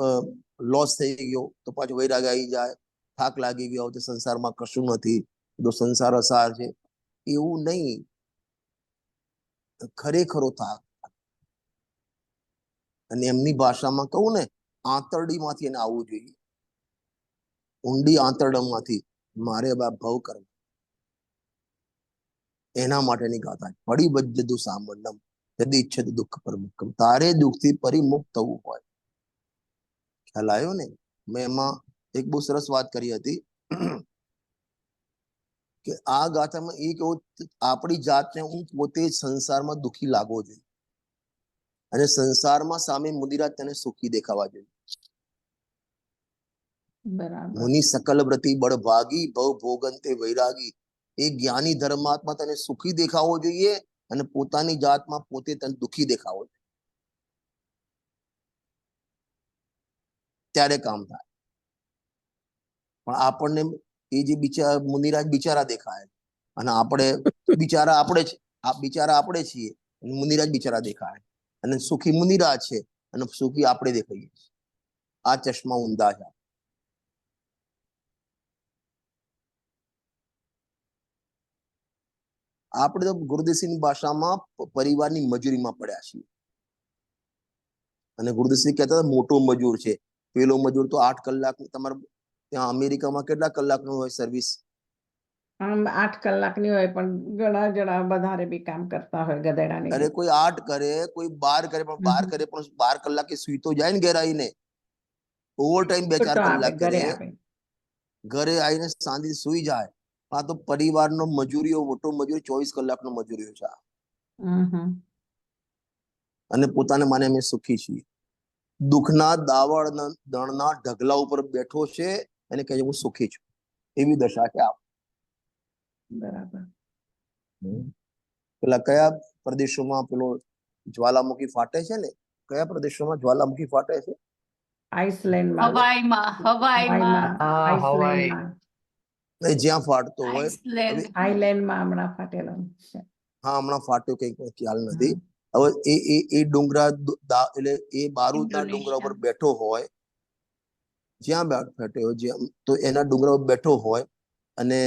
લોસ થઈ ગયો તો પાછો વૈરાગ આવી જાય, થાક લાગી ગયો તો સંસારમાં કશું નથી, તો સંસાર અસાર છે, એવું નહીં. ખરેખરો થાક. અને એમની ભાષામાં કહું ને, આંતરડીમાંથી એને આવવું જોઈએ, ઊંડી આંતરડામાંથી મારે ભવ કરવા, એના માટેની ગાથા. પરિબદ્ધતું સાંભળમ યદિ ઈચ્છિત દુઃખ પરમુક્તમ. તારે દુઃખથી પરિમુક્ત થવું હોય. ખ્યાલ આવ્યો ને? મેં એમાં એક બહુ સરસ વાત કરી હતી કે આ ગાથામાં એ કેવું, આપણી જાતને હું પોતે સંસારમાં દુઃખી લાગવો જોઈએ અને સંસારમાં સામે મુનિરાજ તેને સુખી દેખાવા જોઈએ. બરાબર. મુનિ સકલ વ્રતિ બળભાગી ભવ ભોગંતે વૈરાગી. એ જ્ઞાની ધર્માત્મા તને સુખી દેખાવો જોઈએ અને પોતાની જાતમાં પોતે તને દુઃખી દેખાવો જોઈએ, ત્યારે કામ થાય. પણ આપણને એ જે મુનિરાજ બિચારા દેખાય અને આપણે બિચારા આપણે છીએ, મુનિરાજ બિચારા દેખાય, અને સુખી મુનિરાજ છે અને સુખી આપણે દેખાઈએ છીએ. આ ચશ્મા ઊંધા છે. આપણે તો ગુરુદેવસિંહની ભાષામાં પરિવારની મજૂરીમાં પડ્યા છીએ. અને ગુરુદેવસિંહ કહેતા હતા મોટો મજૂર છે, પેલો મજૂર તો 8 કલાક. તમારે ત્યાં અમેરિકામાં કેટલા કલાકનું હોય સર્વિસ? આમ 8 કલાકની હોય, પણ ઘણા જણા વધારે બી કામ કરતા હોય ગધેડાની અરે જેમ. કોઈ 8 કરે, કોઈ 12 કરે, પણ 12 કલાકે સુઈ તો જાય ને ઘેર આવીને. ઓવર ટાઈમ 2-4 છૂટો આપે, કલાક ઘરે કરે, આપે. ઘરે આવીને શાંતિથી સુઈ જાય. આ તો પરિવારનો મજૂરીઓ, મોટો મજૂરી 24 કલાકનો મજૂરીઓ છે. અને પોતાને માને અમે સુખી છીએ. દુઃખના દળના ઢગલા ઉપર બેઠો છે અને કહે છે હું સુખી છું. એવી દશા છે આપ. બરાબર. પેલા કયા પ્રદેશોમાં પેલો જ્વાલામુખી ફાટે છે ને? કયા પ્રદેશોમાં જ્વાલામુખી ફાટે છે? આઈસલેન્ડમાં. આઈસલેન્ડમાં. જ્યાં ફાટતો હોય. હવે આઈલેન્ડમાં હમણાં ફાટેલો છે. હા, હમણાં ફાટ્યો, કઈક ખ્યાલ નથી. હવે એ ડુંગરા એટલે એ બારૂદના ડુંગરા ઉપર બેઠો હોય, જ્યાં બેઠો હોય, તો એના ડુંગરા ઉપર બેઠો હોય અને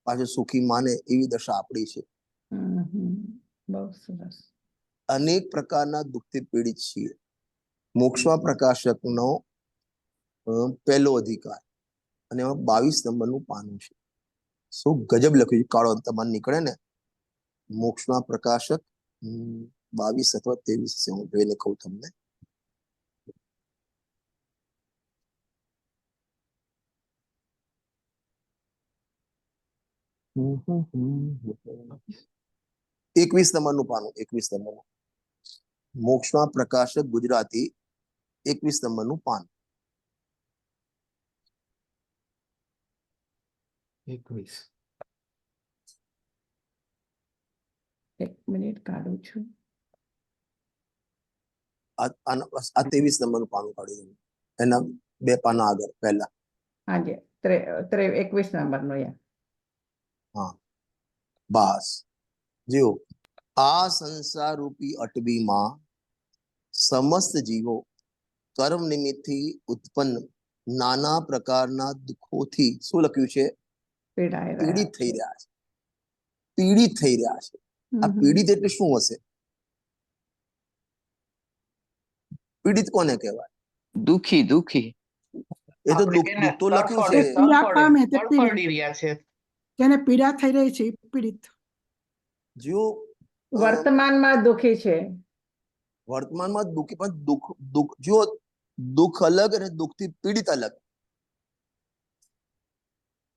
પાછો સુખી માને, એવી દશા આપણી છે. બહુ સરસ. અનેક પ્રકારના દુઃખથી પીડિત છીએ. મોક્ષમાં પ્રકાશકનો પહેલો અધિકાર અને એમાં 22 નંબરનું પાનું છે. શું ગજબ લખ્યું છે! કાળો તમારે નીકળે ને, મોક્ષમાં પ્રકાશક 22 અથવા 23 છે, હું જોઈને કહું તમને. એકવીસ નંબરનું પાનું, 21 નંબરનું. મોક્ષમાં પ્રકાશક ગુજરાતી 21 નંબરનું પાન. 21. મિનિટ કાઢું છું. આ 23 નંબરનું પાનું કાઢી દઉં, એના 2 પાના આગળ પહેલા. હાજી 21 નંબરનો યા. હા, બસ. જીઓ, આ સંસાર રૂપી અટવીમાં સમસ્ત જીવો કર્મ નિમિત્તથી ઉત્પન્ન નાના પ્રકારના દુઃખોથી શું લખ્યું છે? પીડાઈ પીડિત થઈ રહ્યા રહ્યા છે. પીડિત થઈ રહ્યા છે. આ પીડિત એટલે શું હશે? પીડિત કોને કહેવાય? દુખી દુખી એ તો આપણે દુઃખ કેને દુઃખ તો લખ્યું તડફડે, છે. પીડા પામે તે તડફડી રહ્યા છે. જેને પીડા થઈ રહી છે એ પીડિત. જીઓ, વર્તમાનમાં દુઃખી છે. વર્તમાનમાં દુઃખી, પણ દુઃખ જો દુઃખ અલગ અને દુઃખથી પીડિત અલગ.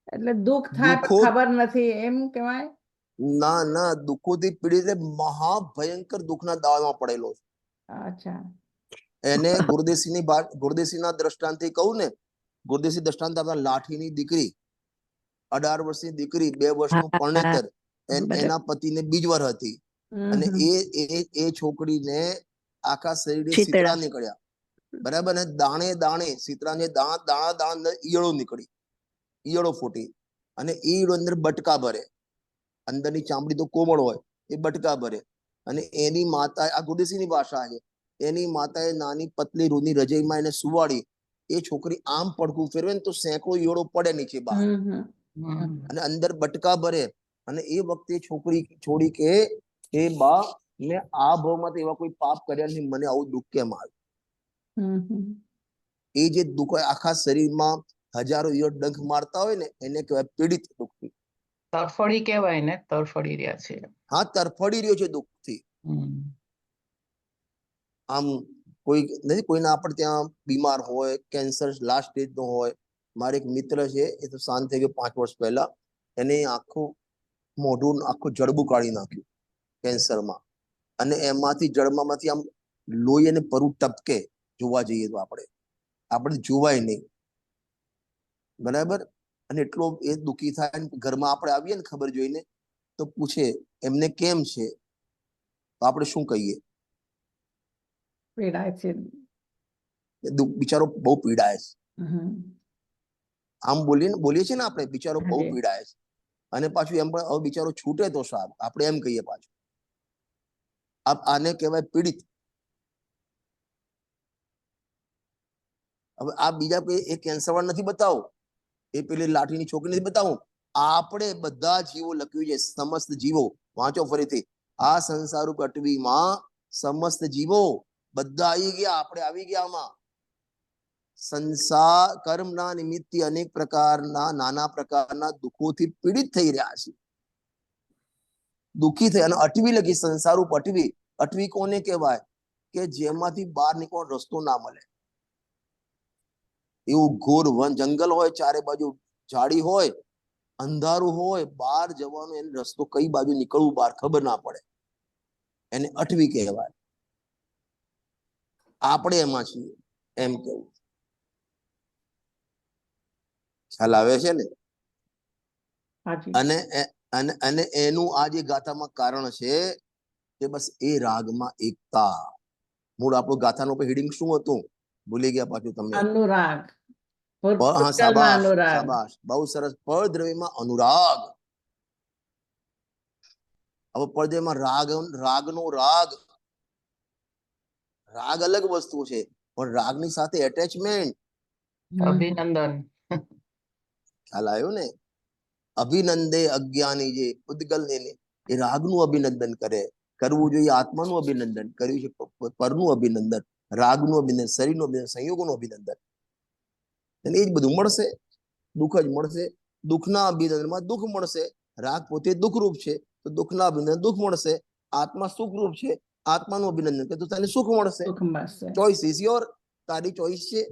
એટલે દુઃખ થાય પણ દુઃખો ખબર નથી એમ કહેવાય. ના ના, દુઃખોથી પીડિત એટલે મહાભયંકર દુઃખના દાવામાં પડેલો છે. અચ્છા. એને ગુરુદેવસિંહના દ્રષ્ટાંતથી કહું ને, ગુરુદેવસિંહ દ્રષ્ટાંત આપતા, લાઠીની દીકરી 18 વર્ષની દીકરી, 2 વર્ષનું પરણેતર, એના પતિને બીજવર હતી, અને એ છોકરીને આખા શરીરે શીતળા. શીતળા નીકળ્યા, બરાબર ને? દાણે દાણે શીતળાને દાણા ઈયળો નીકળી, ઈયળો ફૂટી, અને એ ઈયળો અંદર બટકા ભરે, અંદરની ચામડી તો કોમળ હોય, એ બટકા ભરે, અને એની માતા, આ ગુરુદેવસિંહની ભાષા છે, એની માતાએ નાની પતલી રૂની રજઈમાં એને સુવાડી. એ છોકરી આમ પડખું ફેરવે ને તો સેંકડો ઈયળો પડે નીચે બહાર, અને અંદર બટકા ભરે. અને એ વખતે છોકરી છોડી કે એ બા, મેં આ ભાવમાં તો એવા કોઈ પાપ કર્યા નહીં, મને આવું દુઃખ કેમ આવ્યું? એ જે દુઃખ હોય આખા શરીરમાં હજારો ઈયળ ડંખ મારતા હોય ને, એને કહેવાય પીડિત દુઃખથી. તરફડી કહેવાય ને, તરફડી રહ્યા છે. હા, તરફડી રહ્યો છે દુઃખથી. આમ કોઈ નથી, કોઈના આપણે ત્યાં બીમાર હોય, કેન્સર લાસ્ટ સ્ટેજ નો હોય. મારે એક મિત્ર છે, એ તો શાંત થઈ ગયો 5 વર્ષ પહેલા. એને આખું મોઢું આખું જડબું કાઢી નાખ્યું કેન્સરમાં, અને એમાંથી જડબામાંથી આમ લોહી અને પરુ ટપકે, જોવા જઈએ તો આપણે જોવાય નહીં, બરાબર? અને એટલો એ દુઃખી થાય. ઘરમાં આપણે આવીએ ને ખબર જોઈને, તો પૂછે એમને કેમ છે, તો આપણે શું કહીએ? પીડાય છે. બિચારો બહુ પીડાય છે. આમ બોલીએ છીએ ને આપણે, બિચારો બહુ પીડાય છે. અને પાછું એમ પણ, હવે બિચારો છૂટે તો સારું, આપણે એમ કહીએ પાછું. આને કહેવાય પીડિત. હવે આ બીજા એ કેન્સર વાળા નથી બતાવો, એ પેલી લાઠીની છોકરી નથી બતાવું, આપણે બધા જીવો લખ્યું છે, સમસ્ત જીવો. વાંચો ફરીથી, આ સંસાર રૂપ અટવીમાં સમસ્ત જીવો બધા આવી ગયા, આપણે આવી ગયા આમાં. સંસાર કર્મના નિમિત્તે અનેક પ્રકારના નાના પ્રકારના દુઃખોથી પીડિત થઈ રહ્યા છે, દુઃખી થઈ. અને અટવી લખી, સંસાર રૂપ અટવી. અટવી કોને કહેવાય? કે જેમાંથી બહાર નીકળવાનો રસ્તો ના મળે. એવું ઘોર વન જંગલ હોય, ચારે બાજુ ઝાડી હોય, અંધારું હોય, બહાર જવાનો એને રસ્તો, કઈ બાજુ નીકળવું બહાર ખબર ના પડે, એને અટવી કહેવાય. આપણે એમાં છીએ એમ કેવું. ખ્યાલ આવે છે ને? અને એનું આ જે ગાથામાં કારણ છે કે બસ એ રાગમાં એકતા. મૂળ આપણું ગાથાનું હેડિંગ શું હતું? ભૂલી ગયા પાછું તમે? અનુરાગ. હા, શાબાશ શાબાશ, બહુ સરસ. પરદ્રવ્યમાં અનુરાગ. હવે પરદ્રવ્યમાં રાગનો રાગ અલગ વસ્તુ છે, પણ રાગની સાથે એટેચમેન્ટ. અભિનંદન. ખ્યાલ આવ્યો ને? અભિનંદે અજ્ઞાની, જે ઉદ્ગલ ને એ રાગનું અભિનંદન કરે. કરવું જોઈએ આત્માનું અભિનંદન, કર્યું છે પરનું અભિનંદન, રાગનું અભિનંદન, શરીરનું અભિનંદન, સંયોગોનું અભિનંદન. અને એ જ બધું મળશે, દુઃખ જ મળશે. દુઃખના અભિનંદનમાં દુઃખ મળશે. રાગ પોતે દુઃખરૂપ છે, તો દુઃખના અભિનંદન દુઃખ મળશે. આત્મા સુખરૂપ છે, આત્માનું અભિનંદન કે તો તને સુખ મળશે. ચોઈસ ઇઝ યોર, તારી ચોઈસ છે.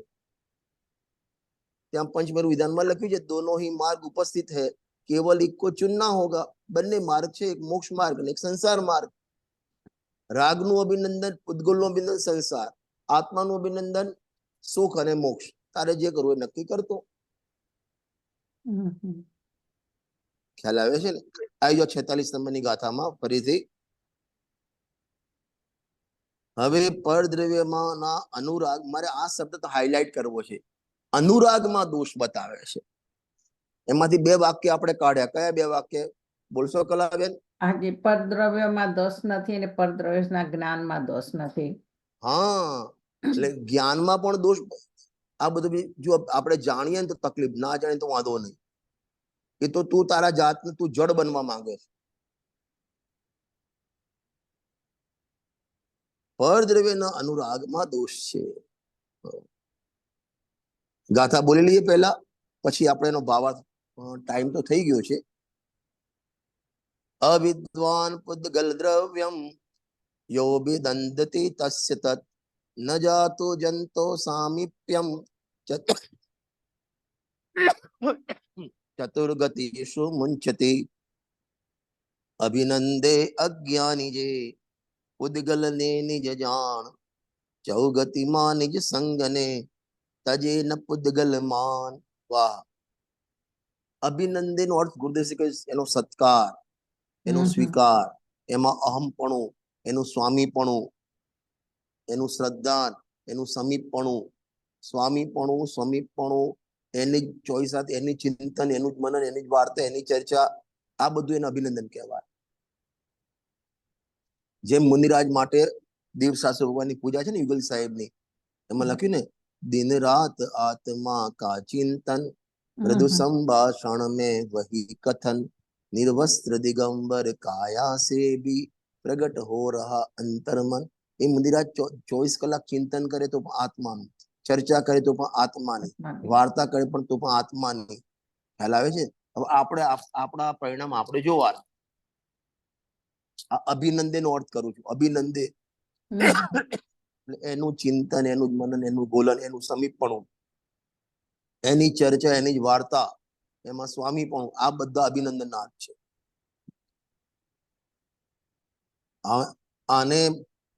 ત્યાં પંચમેરુ વિધાનમાં લખ્યું છે, દોનો ही मार्ग उपस्थित है, केवल एक को चुनना होगा. બંને માર્ગ છે, એક મોક્ષ માર્ગ અને એક સંસાર માર્ગ. રાગનું અભિનંદન, ઉદ્ગલનું અભિનંદન સંસાર, આત્માનું અભિનંદન સુખ અને મોક્ષ. તારે જે કરવું એ નક્કી કરતો. ખ્યાલ આવે છે ને? આવી જાઓ 46 નંબરની ગાથામાં ફરીથી. હવે પરદ્રવ્યમાંના અનુરાગ, મારે આ શબ્દ તો હાઇલાઇટ કરવો છે. અનુરાગમાં દોષ બતાવે છે. એમાંથી બે વાક્ય આપણે કાઢ્યા. કયા બે વાક્ય બોલશો કલાબેન? આજે પરદ્રવ્યમાં દોષ નથી અને પરદ્રવ્યના જ્ઞાનમાં દોષ નથી. હા, એટલે જ્ઞાનમાં પણ દોષ. આ બધું જો આપણે જાણીએ ને તો તકલીફ, ના જાણીએ તો વાંધો નહીં. એ તો તું તારા જાતને તું જડ બનવા માંગે છે. પરદ્રવ્યના અનુરાગમાં દોષ છે. ગાથા બોલી લઈએ પહેલા, પછી આપણે એનો ભાવાર્થ. ટાઈમ તો થઈ ગયો છે. અવિદ્વાન પુદ્ગલ દ્રવ્યમ યો વિદંદતિ તસ્ય તત ન જાતો જંતો સામીપ્યમ ચતુર્ગતિષુ મુંચતિ અભિનંદે અજ્ઞાની જે ઉદ્ગલ ને નિજ જાણ ચૌગતિમાં નિજ સંગને તજે ન પુદ્ગલ માન. વાહ! અભિનંદન નો અર્થ ગુરુદેવ શ્રી કહે એનો સત્કાર, એનો સ્વીકાર, એમાં અહમપણું, એનું સ્વામીપણું, એનું શ્રદ્ધા, એનું સમીપપણું, સ્વામીપણું, સમીપપણું, એની જ ચોઈસ સાથે, એની ચિંતન, એનું જ મનન, એની જ વાર્તા, એની ચર્ચા, આ બધું એને અભિનંદન કહેવાય. જેમ મુનિરાજ માટે દેવશાસ્ત્ર ભગવાનની પૂજા છે ને, યુગલ સાહેબની, એમાં લખ્યું ને, દિન રાત આત્મા કા ચિંતન મૃદુ સંભાષણ में वही कथन निर्वस्त्र दिगंबर काया से भी प्रगट हो रहा अंतर्मन. એ મુનિરાજ 24 કલાક ચિંતન કરે તો પણ આત્માનું, ચર્ચા કરે તો પણ આત્માની, વાર્તા કરે પણ તો પણ આત્માની. ખ્યાલ આવે છે? હવે આપણે આપણા પરિણામ આપણે જોવાના. અભિનંદન નો અર્થ કરું છું. અભિનંદે એનું ચિંતન, એનું જ મનન, એનું બોલન, એનું સમીપપણું, એની ચર્ચા, એની જ વાર્તા, એમાં સ્વામીપણું, આ બધા અભિનંદનના અર્થ છે. આને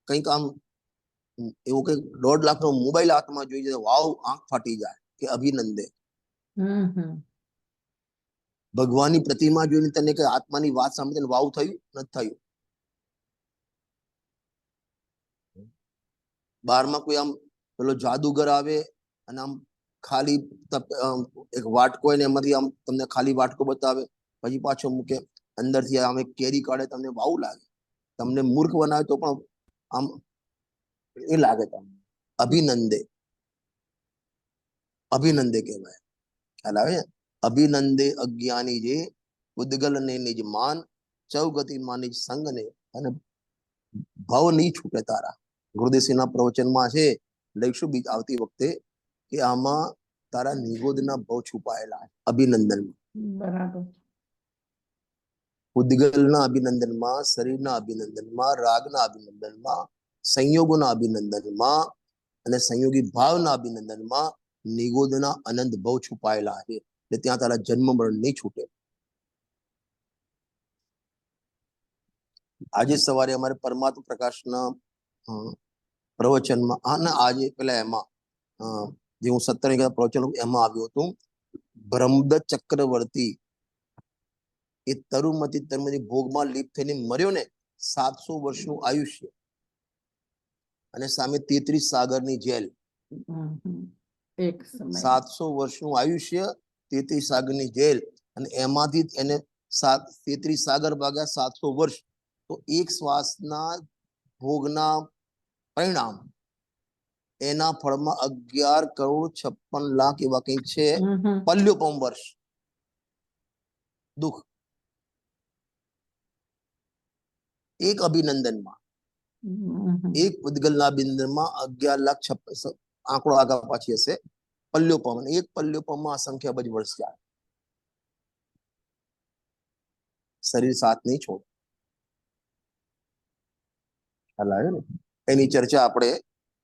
કંઈક આમ એવું કંઈક 1.5 લાખનો મોબાઈલ હાથમાં જોઈ જાય, વાવ, આંખ ફાટી જાય કે અભિનંદે. ભગવાનની પ્રતિમા જોઈને તને કે આત્માની વાત સાંભળીને વાવ થયું નથી થયું? બારમાં કોઈ આમ પેલો જાદુગર આવે અને આમ ખાલી એક વાટકો હોય ને એમાંથી આમ તમને ખાલી વાટકો બતાવે, પછી પાછો મૂકે, અંદરથી આમ એક કેરી કાઢે, તમને વાવ લાગે, તમને મૂર્ખ બનાવે તો પણ આમ એ લાગે તમને. અભિનંદે, અભિનંદે કહેવાય. ખ્યાલ આવે? અભિનંદે અજ્ઞાની જે ઉદ્ગલ ને નિજ માન ચૌગતિ માં નિજ સંગ ને અને ભાવ નહીં છૂટે તારા. ગુરુદેવસિંહના પ્રવચનમાં છે, લઈશું બીજ આવતી વખતે, કે આમાં તારા નિગોદના ભાવ છુપાયેલા છે અભિનંદનમાં. બરાબર. ઉદ્ગલના અભિનંદનમાં, શરીરના અભિનંદનમાં, રાગના અભિનંદનમાં, સંયોગોના અભિનંદનમાં અને સંયોગી ભાવના અભિનંદનમાં નિગોદના અનંત ભાવ છુપાયેલા છે. એટલે ત્યાં તારા જન્મ મરણ નહીં છૂટે. આજે સવારે અમારે પરમાત્મા પ્રકાશના પ્રવચનમાં, અને આજે પેલા એમાં જે હું 17 પ્રવચન એમાં આવ્યું હતું, બ્રહ્મદત્ત ચક્રવર્તી એ તરુમતી ભોગમાં લીપ થઈને મર્યો ને, 700 વર્ષનું આયુષ્ય અને સામે 33 સાગરની જેલ. એક સમય 700 વર્ષનું આયુષ્ય, 33 સાગરની જેલ, અને એમાંથી એને 33 સાગર ભાગ્યા 700 વર્ષ, તો એક શ્વાસના ભોગના પરિણામ એના ફળમાં 11,56,00,000 એવા કંઈક છે પલ્યોપમ વર્ષ દુઃખ. એક અભિનંદનમાં, એક ઉદ્ગલના અભિનંદનમાં 11,56,000, આંકડો આગળ પાછી હશે, પલ્યોપમ. એક પલ્યોપમમાં અસંખ્ય અબજ વર્ષ જાય. શરીર સાથ નહીં છોડ. ખ્યાલ આવ્યો ને? એની ચર્ચા આપણે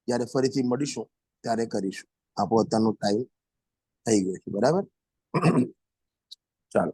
જયારે ફરીથી મળીશું ત્યારે કરીશું. આપણો અત્યારનો ટાઈમ થઈ ગયો છે. બરાબર? ચાલો.